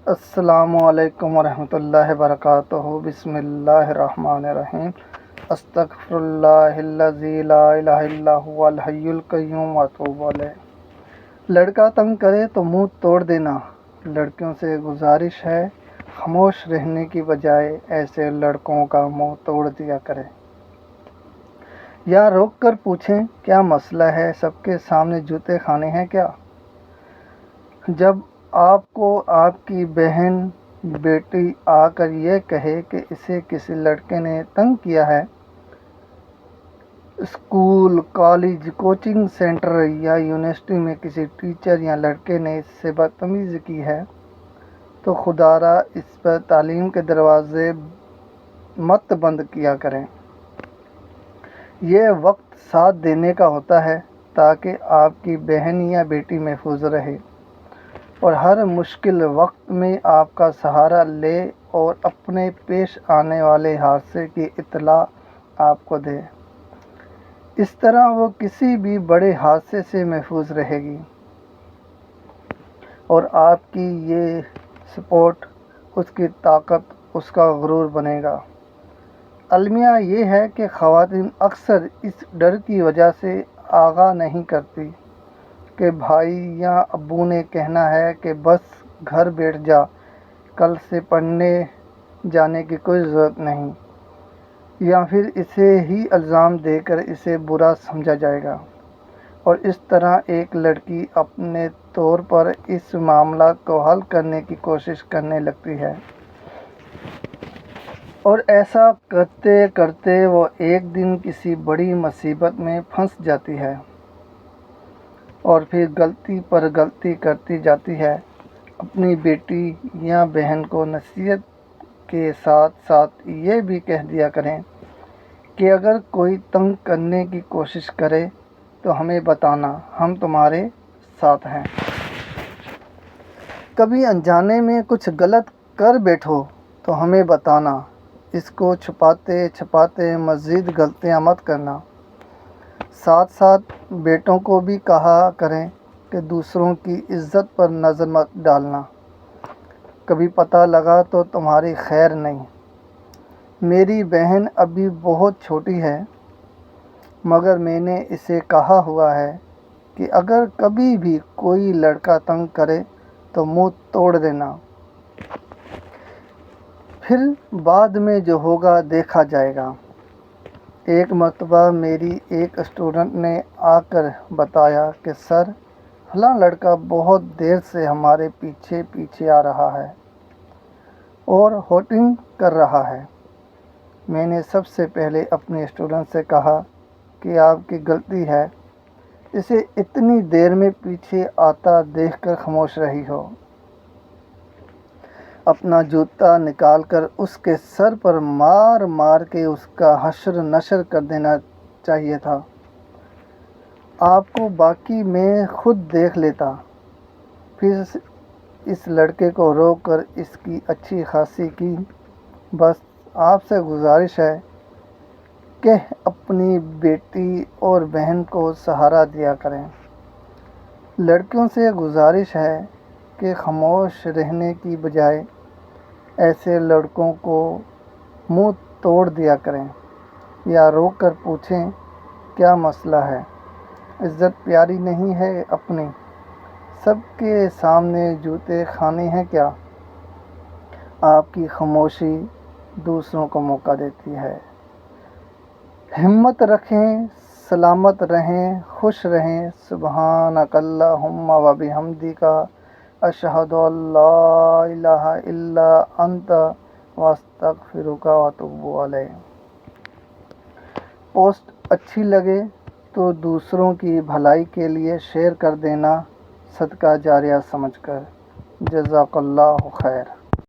السلام علیکم ورحمۃ اللہ وبرکاتہ۔ بسم اللہ الرحمن الرحیم۔ استغفر اللہ الذی لا الہ الا هو الحی القیوم واتوب الیہ۔ لڑکا تنگ کرے تو منہ توڑ دینا۔ لڑکیوں سے گزارش ہے خاموش رہنے کی بجائے ایسے لڑکوں کا منہ توڑ دیا کریں، یا روک کر پوچھیں کیا مسئلہ ہے، سب کے سامنے جوتے کھانے ہیں کیا؟ جب آپ کو آپ کی بہن بیٹی آ کر یہ کہے کہ اسے کسی لڑکے نے تنگ کیا ہے، اسکول، کالج، کوچنگ سینٹر یا یونیورسٹی میں کسی ٹیچر یا لڑکے نے اس سے بدتمیزی کی ہے، تو خدا را اس پر تعلیم کے دروازے مت بند کیا کریں۔ یہ وقت ساتھ دینے کا ہوتا ہے تاکہ آپ کی بہن یا بیٹی محفوظ رہے اور ہر مشکل وقت میں آپ کا سہارا لے اور اپنے پیش آنے والے حادثے کی اطلاع آپ کو دے۔ اس طرح وہ کسی بھی بڑے حادثے سے محفوظ رہے گی اور آپ کی یہ سپورٹ اس کی طاقت، اس کا غرور بنے گا۔ المیہ یہ ہے کہ خواتین اکثر اس ڈر کی وجہ سے آگاہ نہیں کرتی کہ بھائی یا ابو نے کہنا ہے کہ بس گھر بیٹھ جا، کل سے پڑھنے جانے کی کوئی ضرورت نہیں، یا پھر اسے ہی الزام دے کر اسے برا سمجھا جائے گا، اور اس طرح ایک لڑکی اپنے طور پر اس معاملات کو حل کرنے کی کوشش کرنے لگتی ہے، اور ایسا کرتے کرتے وہ ایک دن کسی بڑی مصیبت میں پھنس جاتی ہے اور پھر غلطی پر غلطی کرتی جاتی ہے۔ اپنی بیٹی یا بہن کو نصیحت کے ساتھ ساتھ یہ بھی کہہ دیا کریں کہ اگر کوئی تنگ کرنے کی کوشش کرے تو ہمیں بتانا، ہم تمہارے ساتھ ہیں۔ کبھی انجانے میں کچھ غلط کر بیٹھو تو ہمیں بتانا، اس کو چھپاتے چھپاتے مزید غلطیاں مت کرنا۔ ساتھ ساتھ بیٹوں کو بھی کہا کریں کہ دوسروں کی عزت پر نظر مت ڈالنا، کبھی پتہ لگا تو تمہاری خیر نہیں۔ میری بہن ابھی بہت چھوٹی ہے، مگر میں نے اسے کہا ہوا ہے کہ اگر کبھی بھی کوئی لڑکا تنگ کرے تو منہ توڑ دینا، پھر بعد میں جو ہوگا دیکھا جائے گا۔ ایک مرتبہ میری ایک اسٹوڈنٹ نے آ کر بتایا کہ سر، فلاں لڑکا بہت دیر سے ہمارے پیچھے پیچھے آ رہا ہے اور ہوٹنگ کر رہا ہے۔ میں نے سب سے پہلے اپنے اسٹوڈنٹ سے کہا کہ آپ کی غلطی ہے، اسے اتنی دیر میں پیچھے آتا دیکھ کر خاموش رہی ہو۔ اپنا جوتا نکال کر اس کے سر پر مار مار کے اس کا حشر نشر کر دینا چاہیے تھا۔ آپ کو باقی میں خود دیکھ لیتا۔ پھر اس لڑکے کو روک کر اس کی اچھی خاصی کی۔ بس آپ سے گزارش ہے کہ اپنی بیٹی اور بہن کو سہارا دیا کریں۔ لڑکیوں سے گزارش ہے کہ خاموش رہنے کی بجائے ایسے لڑکوں کو منہ توڑ دیا کریں، یا روک کر پوچھیں کیا مسئلہ ہے۔ عزت پیاری نہیں ہے اپنی، سب کے سامنے جوتے کھانے ہیں کیا؟ آپ کی خاموشی دوسروں کو موقع دیتی ہے۔ ہمت رکھیں، سلامت رہیں، خوش رہیں۔ سبحانک اللہم و بحمدک، اشہد ان لا الہ الا انت، واستغفرک واتوب الیک۔ پوسٹ اچھی لگے تو دوسروں کی بھلائی کے لیے شیئر کر دینا، صدقہ جاریہ سمجھ کر۔ جزاک اللہ خیر۔